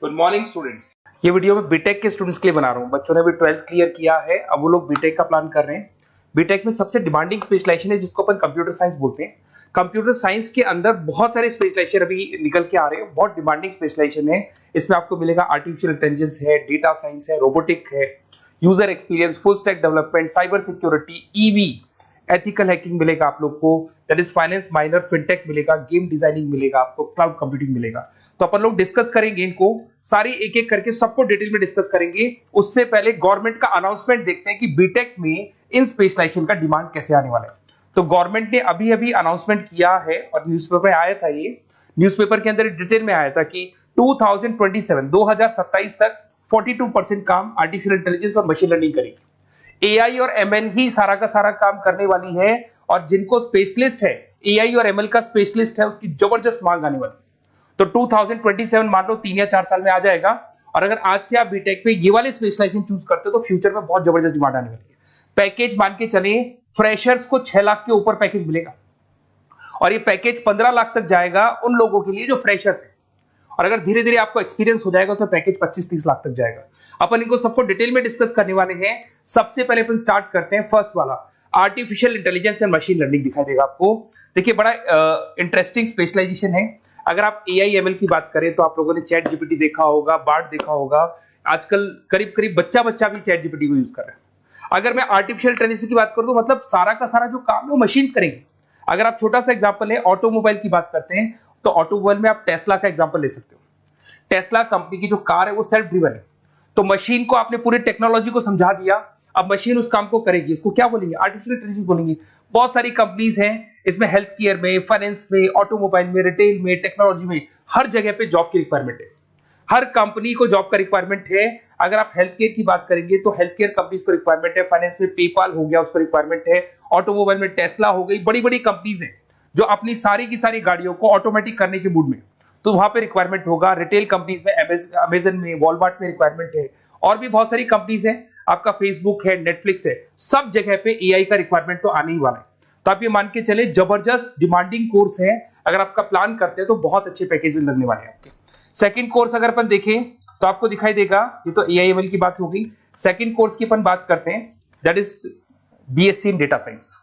Good morning students. ये video मैं BTech के स्टूडेंट्स के लिए बना रहा हूँ। बच्चों ने भी 12th क्लियर किया है, अब वो लोग बीटेक का प्लान कर रहे हैं। बीटेक में सबसे डिमांडिंग स्पेशलाइजेशन है जिसको अपन कंप्यूटर साइंस बोलते हैं। कंप्यूटर साइंस के अंदर बहुत सारे स्पेशलाइजेशन अभी निकल के आ रहे हैं, बहुत डिमांडिंग स्पेशलाइजेशन है। इसमें आपको मिलेगा आर्टिफिशियल इंटेलिजेंस है, डेटा साइंस है, रोबोटिक है, user experience, full stack development, cyber security, EV, ethical hacking मिलेगा आप लोग को, that is finance minor, fintech मिलेगा, गेम डिजाइनिंग मिलेगा आपको, क्लाउड कंप्यूटिंग मिलेगा। तो अपन लोग डिस्कस करेंगे इनको सारी एक एक करके, सबको डिटेल में डिस्कस करेंगे। उससे पहले गवर्नमेंट का अनाउंसमेंट देखते हैं कि बीटेक में इन स्पेशलाइजेशन का डिमांड कैसे आने वाला है। तो गवर्नमेंट ने अभी अभी अनाउंसमेंट किया है और न्यूज़पेपर में आया था, ये न्यूज़पेपर के अंदर डिटेल में आया था कि 2027 तक 42% काम आर्टिफिशियल इंटेलिजेंस और मशीन लर्निंग करेगी। एआई और एमएल ही सारा का सारा काम करने वाली है, और जिनको स्पेशलिस्ट है, एआई और एमएल का स्पेशलिस्ट है, उसकी जबरदस्त मांग आने वाली। तो 2027 मान लो 3 या 4 साल में आ जाएगा। और अगर आज से आप बीटेक पे ये वाले स्पेशलाइजेशन चूज करते हो तो फ्यूचर में बहुत जबरदस्त डिमांड आने वाली है। पैकेज मान के चले, फ्रेशर्स को 6 लाख के ऊपर पैकेज मिलेगा, और ये पैकेज 15 लाख तक जाएगा उन लोगों के लिए जो फ्रेशर्स है। और अगर धीरे धीरे आपको एक्सपीरियंस हो जाएगा तो पैकेज 25-30 लाख तक जाएगा। अपन इनको सबको डिटेल में डिस्कस करने वाले हैं। सबसे पहले अपन स्टार्ट करते हैं फर्स्ट वाला, artificial intelligence and machine learning दिखाई देगा आपको। देखिए बड़ा इंटरेस्टिंग स्पेशलाइजेशन है। अगर आप एआई एमएल की बात करें तो आप लोगों ने चैट जीपीटी देखा होगा, बार्ड देखा होगा। आजकल करीब करीब बच्चा भी चैट जीपीटी को यूज कर रहा है। अगर मैं आर्टिफिशियल इंटेलिजेंस की बात करूं तो मतलब सारा का सारा जो काम है वो मशीन्स करेंगे। अगर आप छोटा सा एग्जांपल है, ऑटोमोबाइल की बात करते हैं तो ऑटोमोबाइल में आप टेस्ला का एग्जांपल ले सकते हो। टेस्ला कंपनी की जो कार है वो सेल्फ ड्रिवन है। तो मशीन को आपने पूरी टेक्नोलॉजी को समझा दिया, अब मशीन उस काम को करेगी। इसको क्या बोलेंगे? आर्टिफिशियल इंटेलिजेंस बोलेंगे। बहुत सारी कंपनीज हैं इसमें, हेल्थ केयर में, फाइनेंस में, ऑटोमोबाइल में, रिटेल में, टेक्नोलॉजी में, हर जगह पे जॉब की रिक्वायरमेंट है। हर कंपनी को जॉब का रिक्वायरमेंट है। अगर आप हेल्थ केयर की बात करेंगे तो हेल्थ केयर कंपनीज को रिक्वायरमेंट है, फाइनेंस में पेपाल हो गया उसको रिक्वायरमेंट है, ऑटोमोबाइल में टेस्ला हो गई, बड़ी बड़ी कंपनीज हैं जो अपनी सारी की सारी गाड़ियों को ऑटोमेटिक करने के मूड में, तो वहां पे रिक्वायरमेंट होगा। रिटेल कंपनीज में अमेजन में, वॉलमार्ट में रिक्वायरमेंट है, और भी बहुत सारी कंपनीज हैं, आपका फेसबुक है, नेटफ्लिक्स है, सब जगह पे एआई का रिक्वायरमेंट तो आने ही वाला है। तो आप ये मान के चले जबरदस्त डिमांडिंग कोर्स है। अगर आपका प्लान करते हैं तो बहुत अच्छे पैकेजेस लगने वाले हैं आपके। सेकंड कोर्स अगर अपन देखें तो आपको दिखाई देगा, ये तो एआई एमएल की बात हो गई। सेकंड कोर्स की अपन बात करते हैं, that is BSc in data science.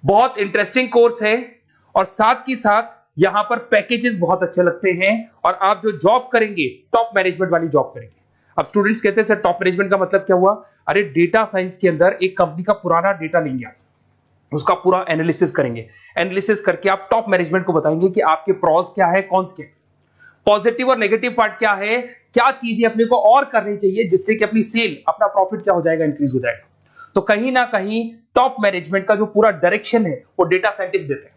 बहुत इंटरेस्टिंग कोर्स है, और साथ ही साथ यहां पर पैकेजेस बहुत अच्छे लगते हैं, और आप जो जॉब करेंगे टॉप मैनेजमेंट वाली जॉब करेंगे। अब स्टूडेंट्स कहते हैं सर टॉप मैनेजमेंट का मतलब क्या हुआ? अरे डेटा साइंस के अंदर एक कंपनी का पुराना डेटा लेंगे आप, उसका पूरा एनालिसिस करेंगे, एनालिसिस करके आप टॉप मैनेजमेंट को बताएंगे कि आपके प्रॉस क्या है, कॉन्स क्या है, पॉजिटिव और नेगेटिव पार्ट क्या है, क्या चीजें अपने को और करनी चाहिए जिससे कि अपनी सेल, अपना प्रॉफिट क्या हो जाएगा, इंक्रीज हो जाएगा। तो कहीं ना कहीं टॉप मैनेजमेंट का जो पूरा डायरेक्शन है वो डेटा साइंटिस्ट देते हैं।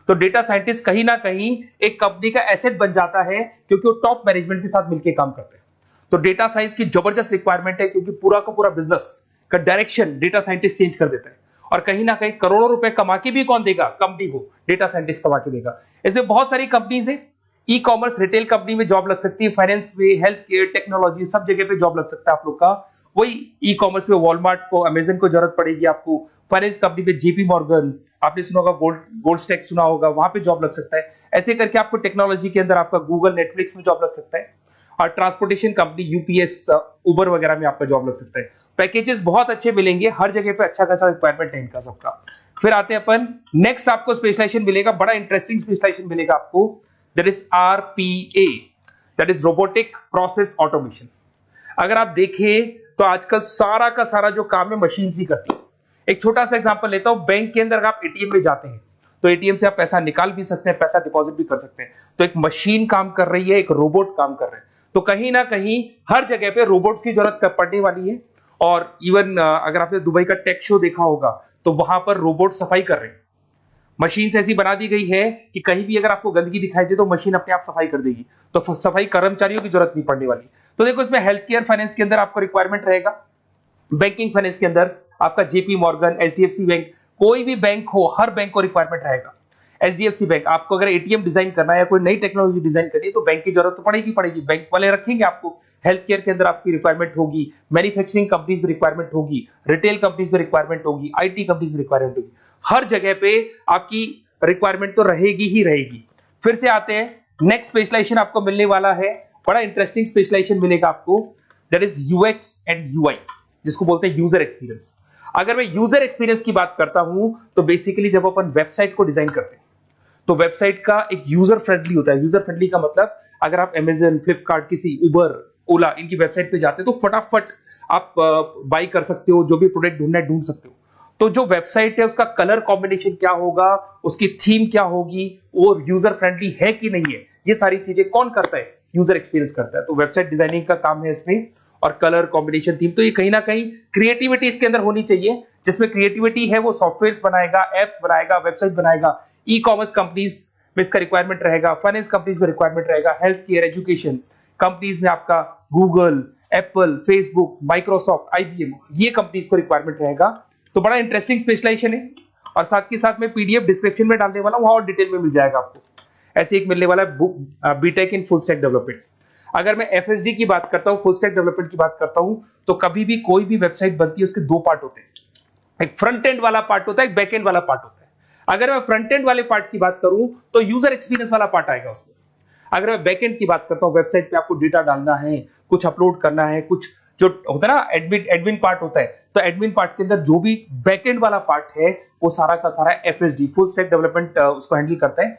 तो डेटा साइंटिस्ट कहीं ना कहीं एक कंपनी का एसेट बन जाता है, क्योंकि वो टॉप मैनेजमेंट के साथ मिलकर काम करते हैं। तो डेटा साइंस की जबरदस्त रिक्वायरमेंट है, क्योंकि पूरा का पूरा बिजनेस का डायरेक्शन डेटा साइंटिस्ट चेंज कर देता है। और कहीं ना कहीं करोड़ों रुपए कमा के भी कौन देगा? कंपनी को डेटा साइंटिस्ट कमा के देगा। ऐसे बहुत सारी कंपनीज है, ई कॉमर्स, रिटेल कंपनी में जॉब लग सकती है, फाइनेंस में, हेल्थ केयर, टेक्नोलॉजी, सब जगह पे जॉब लग सकता है आप लोग का। वही ई कॉमर्स में वॉलमार्ट को, अमेजन को जरूरत पड़ेगी आपको। फाइनेंस कंपनी में जेपी मॉर्गन, आपने सुना होगा, गोल्डस्टैक सुना होगा, वहां पे जॉब लग सकता है। ऐसे करके आपको टेक्नोलॉजी के अंदर आपका गूगल, नेटफ्लिक्स में जॉब लग सकता है। और ट्रांसपोर्टेशन कंपनी यूपीएस, उबर वगैरह में आपका जॉब लग सकता है। पैकेजेस बहुत अच्छे मिलेंगे, हर जगह पे अच्छा खासा रिक्वायरमेंट है इनका सबका। फिर आते हैं अपन नेक्स्ट, आपको स्पेशलाइजेशन मिलेगा, बड़ा इंटरेस्टिंग स्पेशलाइजेशन मिलेगा आपको, that is RPA, that is robotic process automation. अगर आप देखें तो आजकल सारा का सारा जो काम है मशीन ही करती है। एक छोटा सा एग्जांपल लेता हूं, बैंक के अंदर अगर आप एटीएम में जाते हैं तो एटीएम से आप पैसा निकाल भी सकते हैं, पैसा डिपॉजिट भी कर सकते हैं। तो एक मशीन काम कर रही है, एक रोबोट काम कर रहे हैं। तो कहीं ना कहीं हर जगह पे रोबोट्स की जरूरत पड़ने वाली है। और इवन अगर आपने दुबई का टेक शो देखा होगा तो वहां पर रोबोट सफाई कर रहे हैं। मशीन ऐसी बना दी गई है कि कहीं भी अगर आपको गंदगी दिखाई दे तो मशीन अपने आप सफाई कर देगी, तो सफाई कर्मचारियों की जरूरत नहीं पड़ने वाली। तो देखो इसमें हेल्थ केयर, फाइनेंस के अंदर आपको रिक्वायरमेंट रहेगा, बैंकिंग फाइनेंस के अंदर आपका जेपी मॉर्गन, एचडीएफसी बैंक, कोई भी बैंक हो, हर बैंक को रिक्वायरमेंट रहेगा। एचडीएफसी बैंक, आपको अगर एटीएम डिजाइन करना है या कोई नई टेक्नोलॉजी डिजाइन करनी है तो बैंक की जरूरत तो पड़ेगी, बैंक वाले रखेंगे आपको। हेल्थ केयर के अंदर आपकी रिक्वायरमेंट होगी, मैन्युफैक्चरिंग कंपनीज में रिक्वायरमेंट होगी, रिटेल कंपनीज में रिक्वायरमेंट होगी, आईटी कंपनीज में रिक्वायरमेंट होगी। हर जगह पे आपकी रिक्वायरमेंट तो रहेगी ही रहेगी। फिर से आते हैं, नेक्स्ट स्पेशलाइजेशन आपको मिलने वाला है बड़ा इंटरेस्टिंग स्पेशलाइजेशन मिलेगा आपको, that is UX and UI, जिसको बोलते हैं यूजर एक्सपीरियंस। अगर मैं यूजर एक्सपीरियंस की बात करता हूं तो बेसिकली जब अपन वेबसाइट को डिजाइन करते हैं तो वेबसाइट का एक यूजर फ्रेंडली होता है। यूजर फ्रेंडली का मतलब अगर आप अमेजन, फ्लिपकार्ट, किसी उबर, ओला इनकी वेबसाइट पे जाते हैं तो फटाफट आप बाई कर सकते हो, जो भी प्रोडक्ट ढूंढना है ढूंढ सकते हो। तो जो वेबसाइट है उसका कलर कॉम्बिनेशन क्या होगा, उसकी थीम क्या होगी, वो यूजर फ्रेंडली है कि नहीं है, ये सारी चीजें कौन करता है, यूजर एक्सपीरियंस करता है। तो वेबसाइट डिजाइनिंग का काम है इसमें, और कलर कॉम्बिनेशन, थीम, तो ये कहीं ना कहीं क्रिएटिविटी इसके अंदर होनी चाहिए। जिसमें क्रिएटिविटी है वो सॉफ्टवेयर बनाएगा, एप्स बनाएगा, वेबसाइट बनाएगा। ई कॉमर्स कंपनीज में इसका रिक्वायरमेंट रहेगा, फाइनेंस कंपनीज में रिक्वायरमेंट रहेगा, हेल्थ केयर, एजुकेशन कंपनीज में आपका Google, Apple, Facebook, Microsoft, IBM, ये कंपनीज को रिक्वायरमेंट रहेगा। तो बड़ा इंटरेस्टिंग स्पेशलाइजेशन है, और साथ के साथ में पीडीएफ डिस्क्रिप्शन में डालने वाला हूं, वहां और डिटेल में मिल जाएगा आपको। ऐसे एक मिलने वाला है book, BTech in full stack development. अगर मैं एफएसडी की बात करता हूं, फुल स्टैक डेवलपमेंट की बात करता हूं, तो कभी भी कोई भी वेबसाइट बनती है उसके दो पार्ट होते हैं, एक फ्रंट एंड वाला पार्ट होता है, एक बैक एंड वाला पार्ट होता है। अगर मैं फ्रंट एंड वाले पार्ट की बात करूं तो यूजर एक्सपीरियंस वाला पार्ट आएगा उसमें। अगर मैं बैक एंड की बात करता हूं, वेबसाइट पे आपको डेटा डालना है, कुछ अपलोड करना है, कुछ जो होता है ना एडमिन पार्ट होता है, तो एडमिन पार्ट के अंदर जो भी बैक एंड वाला पार्ट है वो सारा का सारा एफएसडी, फुल स्टैक डेवलपमेंट, उसको हैंडल करता है।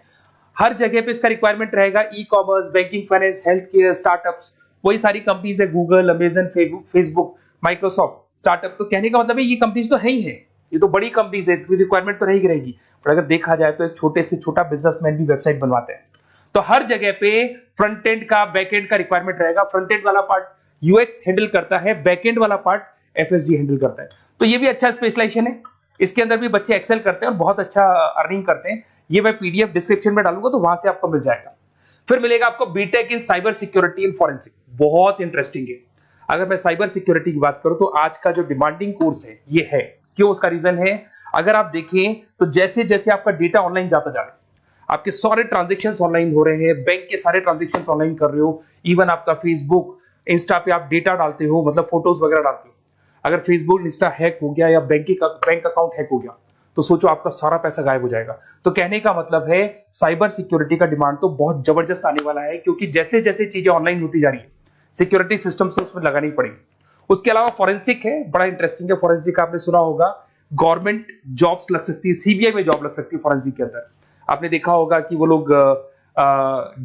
हर जगह पे इसका रिक्वायरमेंट रहेगा। E commerce, banking, finance, health care, startups, वही सारी कंपनीज है, Google, Amazon, Facebook, Microsoft, startup. तो कहने का मतलब है ये कंपनीज तो है ही है, ये तो बड़ी कंपनीज है, इसकी रिक्वायरमेंट तो रहेगी रहेगी। पर अगर देखा जाए तो एक छोटे से छोटा बिजनेसमैन भी वेबसाइट बनवाते हैं। तो हर जगह पे फ्रंट एंड का, बैक एंड का रिक्वायरमेंट रहेगा। फ्रंट एंड वाला पार्ट यूएक्स हैंडल करता है, बैक एंड वाला पार्ट एफएसडी हैंडल करता है। तो ये भी अच्छा स्पेशलाइजेशन है, इसके अंदर भी बच्चे एक्सेल करते हैं और बहुत अच्छा अर्निंग करते हैं। ये मैं पीडीएफ डिस्क्रिप्शन में डालूंगा तो वहां से आपको मिल जाएगा। फिर मिलेगा आपको BTech in cyber security and forensic, बहुत इंटरेस्टिंग है। अगर मैं साइबर सिक्योरिटी की बात करूं तो आज का जो डिमांडिंग कोर्स है ये है। क्यों? उसका रीजन है, अगर आप देखें तो जैसे जैसे आपका डेटा ऑनलाइन जाता जा रहा है, आपके सारे ट्रांजेक्शंस ऑनलाइन हो रहे हैं, बैंक के सारे ट्रांजेक्शंस ऑनलाइन कर रहे हो, इवन आपका फेसबुक, इंस्टा पे आप डेटा डालते हो, मतलब फोटोज वगैरह डालते हो। अगर फेसबुक, इंस्टा हैक हो गया या बैंक अकाउंट हैक हो गया तो सोचो आपका सारा पैसा गायब हो जाएगा। तो कहने का मतलब है साइबर सिक्योरिटी का डिमांड तो बहुत जबरदस्त आने वाला है, क्योंकि जैसे जैसे चीजें ऑनलाइन होती जा रही है सिक्योरिटी सिस्टम्स तो उसमें लगानी पड़ेगी। उसके अलावा फॉरेंसिक है, बड़ा इंटरेस्टिंग है। फॉरेंसिक आपने सुना होगा, गवर्नमेंट जॉब्स लग सकती है, सीबीआई में जॉब लग सकती है फॉरेंसिक के अंदर। आपने देखा होगा कि वो लोग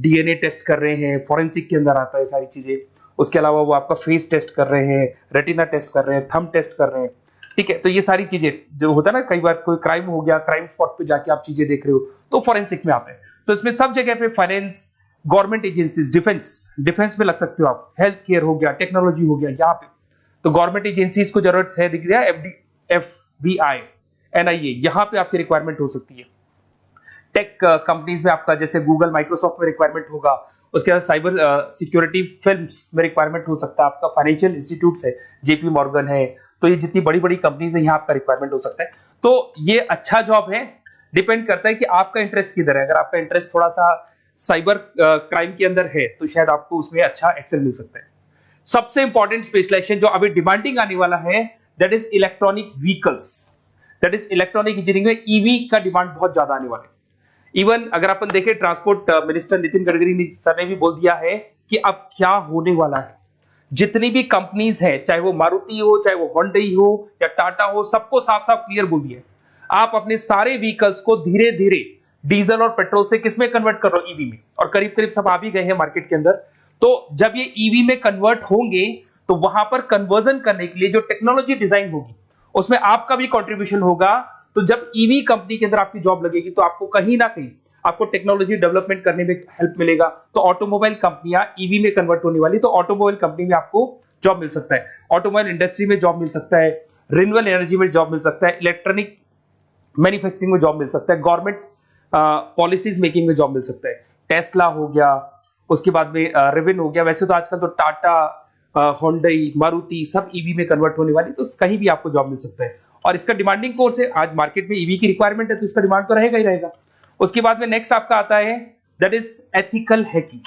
डीएनए टेस्ट कर रहे हैं, फॉरेंसिक के अंदर आता है सारी चीजें। उसके अलावा वो आपका फेस टेस्ट कर रहे हैं, रेटिना टेस्ट कर रहे हैं, थंब टेस्ट कर रहे हैं, ठीक है। तो ये सारी चीजें जो होता है ना, कई बार कोई क्राइम हो गया, क्राइम स्पॉट पे जाके आप चीजें देख रहे हो तो फॉरेंसिक में आता है। तो इसमें सब जगह पे फाइनेंस, गवर्नमेंट एजेंसीज, डिफेंस में लग सकते हो आप, हेल्थ केयर हो गया, टेक्नोलॉजी हो गया, यहाँ पे तो गवर्नमेंट एजेंसीज को जरूरत है, दिख रहा है, एफबीआई, एनआईए, यहाँ पे आपकी रिक्वायरमेंट हो सकती है। टेक कंपनीज में आपका जैसे गूगल, माइक्रोसॉफ्ट में रिक्वायरमेंट होगा। उसके बाद साइबर सिक्योरिटी फिल्म्स में रिक्वायरमेंट हो सकता है आपका, फाइनेंशियल इंस्टीट्यूट्स है, जेपी मॉर्गन है, तो ये जितनी बड़ी बड़ी कंपनीज है यहाँ आपका रिक्वायरमेंट हो सकता है। तो ये अच्छा जॉब है, डिपेंड करता है कि आपका इंटरेस्ट किधर है। अगर आपका इंटरेस्ट थोड़ा सा साइबर क्राइम के अंदर है तो शायद आपको उसमें अच्छा एक्सेल मिल सकता है। सबसे इंपॉर्टेंट स्पेशलाइजेशन जो अभी डिमांडिंग आने वाला है, that is electronic vehicles, that is electronic engineering में ईवी का डिमांड बहुत ज्यादा आने वाला है। इवन अगर अपन देखें, transport minister Nitin Gadkari sir ने भी बोल दिया है कि अब क्या होने वाला है, जितनी भी कंपनीज है, चाहे वो मारुति हो, चाहे वो होंडई हो या टाटा हो, सबको साफ साफ क्लियर बोल दिया, आप अपने सारे व्हीकल्स को धीरे धीरे डीजल और पेट्रोल से किसमें कन्वर्ट कर रहे हो, ईवी में। और करीब करीब सब आ भी गए हैं मार्केट के अंदर। तो जब ये ईवी में कन्वर्ट होंगे तो वहां पर कन्वर्जन करने के लिए जो टेक्नोलॉजी डिजाइन होगी उसमें आपका भी कंट्रीब्यूशन होगा। तो जब ईवी कंपनी के अंदर आपकी जॉब लगेगी तो आपको कहीं ना कहीं आपको टेक्नोलॉजी डेवलपमेंट करने में हेल्प मिलेगा। तो ऑटोमोबाइल कंपनियां ईवी में कन्वर्ट होने वाली, तो ऑटोमोबाइल कंपनी में आपको जॉब मिल सकता है, ऑटोमोबाइल इंडस्ट्री में जॉब मिल सकता है, रिन्यूएबल एनर्जी में जॉब मिल सकता है, इलेक्ट्रॉनिक मैन्युफैक्चरिंग में जॉब मिल सकता है, गवर्नमेंट पॉलिसीज मेकिंग में जॉब मिल सकता है। टेस्ला हो गया, उसके बाद में रिविन हो गया। वैसे तो आजकल तो टाटा, होंडई, मारुति सब ईवी में कन्वर्ट होने वाली, तो कहीं भी आपको जॉब मिल सकता है। और इसका डिमांडिंग कोर्स है, आज मार्केट में ईवी की रिक्वायरमेंट है तो इसका डिमांड तो रहेगा ही रहेगा। उसके बाद में नेक्स्ट आपका आता है, दैट इज एथिकल हैकिंग,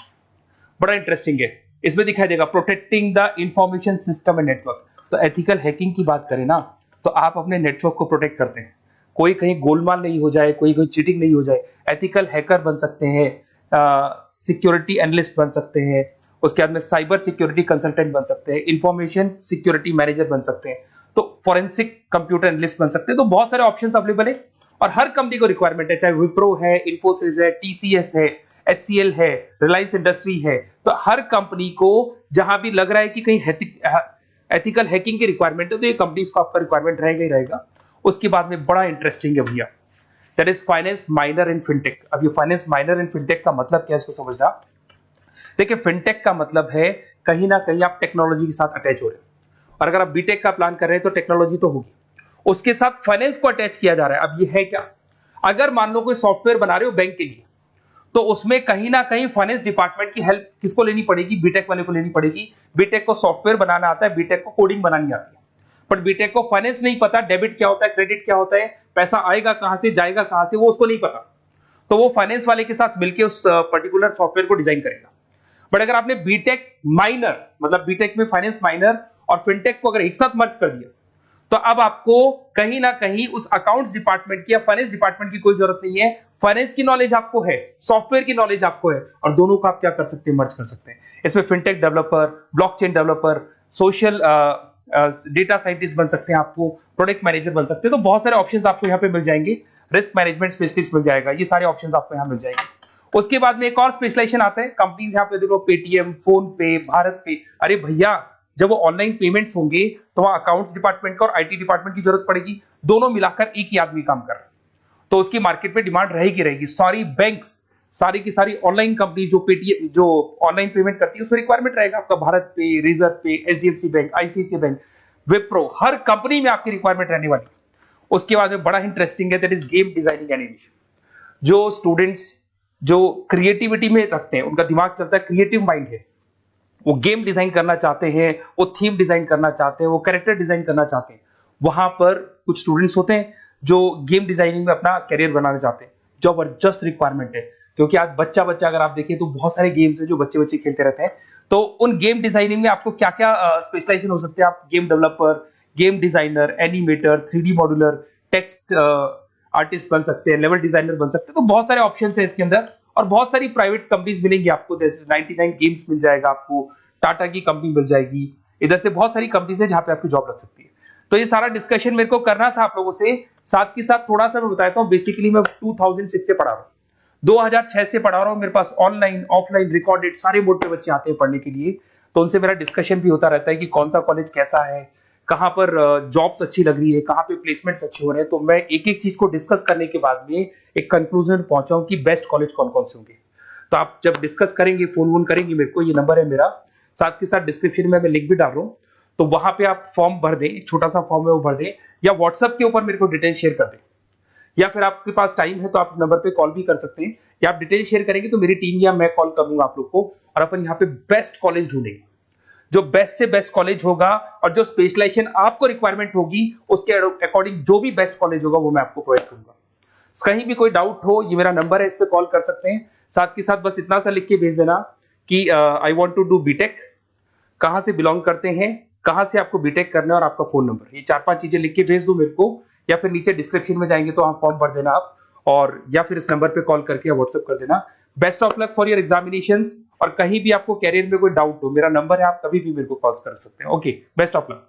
बड़ा इंटरेस्टिंग है। इसमें दिखाई देगा protecting the information system and network. तो एथिकल हैकिंग की बात करें ना, तो आप अपने नेटवर्क को प्रोटेक्ट करते हैं, कोई कहीं गोलमाल नहीं हो जाए, कोई चीटिंग नहीं हो जाए। एथिकल हैकर बन सकते हैं, सिक्योरिटी एनालिस्ट बन सकते हैं, उसके बाद में साइबर सिक्योरिटी कंसल्टेंट बन सकते हैं, इंफॉर्मेशन सिक्योरिटी मैनेजर बन सकते हैं, तो फॉरेंसिक कंप्यूटर एनालिस्ट बन सकते हैं। तो बहुत सारे ऑप्शंस अवेलेबल है और हर कंपनी को रिक्वायरमेंट है, चाहे विप्रो है, इन्फोसिस है, टीसीएस है, एचसीएल है, रिलायंस इंडस्ट्री है। तो हर कंपनी को जहां भी लग रहा है कि कहीं एथिकल हैकिंग की रिक्वायरमेंट है तो ये कंपनीज को आपका रिक्वायरमेंट रहेगा ही रहेगा। उसके बाद में बड़ा इंटरेस्टिंग है भैया, that is finance minor in fintech. अब ये फाइनेंस माइनर इन फिनटेक का मतलब क्या है इसको समझना। देखिए फिनटेक का मतलब है कहीं ना कहीं आप टेक्नोलॉजी के साथ अटैच हो रहे हैं, और अगर आप बीटेक का प्लान कर रहे हैं तो टेक्नोलॉजी तो होगी, उसके साथ फाइनेंस को अटैच किया जा रहा है। अब ये है क्या, अगर मान लो कोई सॉफ्टवेयर बना रहे हो बैंक के लिए, तो उसमें कहीं ना कहीं फाइनेंस डिपार्टमेंट की हेल्प किसको लेनी पड़ेगी, बीटेक वाले को लेनी पड़ेगी। बीटेक को सॉफ्टवेयर बनाना आता है, बीटेक को कोडिंग बनानी आती है, बट बीटेक को फाइनेंस नहीं पता, डेबिट क्या होता है, क्रेडिट क्या होता है, पैसा आएगा कहां से जाएगा कहां से, वो उसको नहीं पता। तो वो फाइनेंस वाले के साथ मिलकर उस पर्टिकुलर सॉफ्टवेयर को डिजाइन करेगा। बट अगर आपने बीटेक माइनर मतलब बीटेक में फाइनेंस माइनर और फिनटेक को अगर एक साथ मर्ज कर दिया, तो अब आपको कहीं ना कहीं उस अकाउंट्स डिपार्टमेंट की या फाइनेंस डिपार्टमेंट की कोई जरूरत नहीं है। फाइनेंस की नॉलेज आपको है, सॉफ्टवेयर की नॉलेज आपको है, और दोनों को आप क्या कर सकते हैं, मर्ज कर सकते हैं। इसमें fintech developer, blockchain developer, social data scientist बन सकते हैं, आपको प्रोडक्ट मैनेजर बन सकते हैं। तो बहुत सारे ऑप्शंस आपको यहाँ पे मिल जाएंगे, रिस्क मैनेजमेंट स्पेशलिस्ट मिल जाएगा, ये सारे ऑप्शंस आपको यहाँ मिल जाएंगे। उसके बाद में एक और स्पेशलाइजेशन आता है, कंपनीज यहाँ पे देखो पेटीएम, फोन पे, भारत पे। अरे भैया जब वो ऑनलाइन पेमेंट्स होंगे तो वहां अकाउंट्स डिपार्टमेंट का और आईटी डिपार्टमेंट की जरूरत पड़ेगी, दोनों मिलाकर एक ही आदमी काम कर रहा है, तो उसकी मार्केट में डिमांड रहेगी रहेगी। सारी बैंक्स, सारी की सारी ऑनलाइन कंपनी जो पेटीएम जो ऑनलाइन पेमेंट करती है उसमें रिक्वायरमेंट रहेगा आपका, भारत पे, Razorpay, HDFC bank, ICICI bank, Wipro, हर कंपनी में आपकी रिक्वायरमेंट रहने वाली। उसके बाद में बड़ा इंटरेस्टिंग है, that is game designing animation. जो स्टूडेंट्स जो क्रिएटिविटी में रखते हैं, उनका दिमाग चलता है, क्रिएटिव माइंड है, वो गेम डिजाइन करना चाहते हैं, वो थीम डिजाइन करना चाहते हैं, वो कैरेक्टर डिजाइन करना चाहते हैं, वहां पर कुछ स्टूडेंट्स होते हैं जो गेम डिजाइनिंग में अपना करियर बनाना चाहते हैं। जबरदस्त रिक्वायरमेंट है, क्योंकि आज बच्चा अगर आप देखें तो बहुत सारे गेम्स हैं जो बच्चे खेलते रहते हैं। तो उन गेम डिजाइनिंग में आपको क्या क्या स्पेशलाइजेशन हो सकते हैं, आप game developer, game designer, animator, 3D modular, text artist बन सकते हैं, लेवल डिजाइनर बन सकते हैं। तो बहुत सारे ऑप्शन है इसके अंदर, और बहुत सारी प्राइवेट कंपनीज मिलेंगी आपको, 99 गेम्स मिल जाएगा आपको, टाटा की कंपनी मिल जाएगी, इधर से बहुत सारी कंपनीज है जहां पे आपकी जॉब लग सकती है। तो ये सारा डिस्कशन मेरे को करना था आप लोगों से, साथ के साथ थोड़ा सा मैं बताता हूँ। बेसिकली मैं 2006 से पढ़ा रहा हूँ, 2006 से पढ़ा रहा हूँ, मेरे पास ऑनलाइन ऑफलाइन रिकॉर्डेड सारे बोर्ड पे बच्चे आते हैं पढ़ने के लिए, तो उनसे मेरा डिस्कशन भी होता रहता है कि कौन सा कॉलेज कैसा है, कहां पर जॉब्स अच्छी लग रही है, कहां पे प्लेसमेंट्स अच्छे हो रहे हैं। तो मैं एक एक चीज को डिस्कस करने के बाद में एक कंक्लूजन पहुंचा हूं कि बेस्ट कॉलेज कौन कौन से होंगे। तो आप जब डिस्कस करेंगे, फोन वोन करेंगे मेरे को, ये नंबर है मेरा, साथ के साथ डिस्क्रिप्शन में मैं लिंक भी डाल रहा हूँ, तो वहां पे आप फॉर्म भर दें, एक छोटा सा फॉर्म है वो भर दें, या व्हाट्सएप के ऊपर मेरे को डिटेल शेयर कर दें, या फिर आपके पास टाइम है तो आप इस नंबर पे कॉल भी कर सकते हैं, या आप डिटेल शेयर करेंगे तो मेरी टीम या मैं कॉल करूंगा आप लोग को, और अपन यहाँ पे बेस्ट कॉलेज ढूंढेंगे। जो बेस्ट से बेस्ट कॉलेज होगा और जो स्पेशलाइजेशन आपको रिक्वायरमेंट होगी उसके अकॉर्डिंग जो भी बेस्ट कॉलेज होगा वो मैं आपको प्रोवाइड करूंगा। कहीं भी कोई डाउट हो, ये मेरा नंबर है, इस पे कॉल कर सकते हैं। साथ के साथ बस इतना सा लिख के भेज देना कि I want to do BTech, कहां से बिलोंग करते हैं, कहां से आपको बीटेक करना है, और आपका फोन नंबर, ये 4-5 चीजें लिख के भेज दो मेरे को, या फिर नीचे डिस्क्रिप्शन में जाएंगे तो आप फॉर्म भर देना आप, और या फिर इस नंबर पे कॉल करके या व्हाट्सएप कर देना। Best of luck for your examinations, और कहीं भी आपको कैरियर में कोई डाउट हो, मेरा नंबर है, आप कभी भी मेरे को कॉल कर सकते हैं। Okay, best of luck.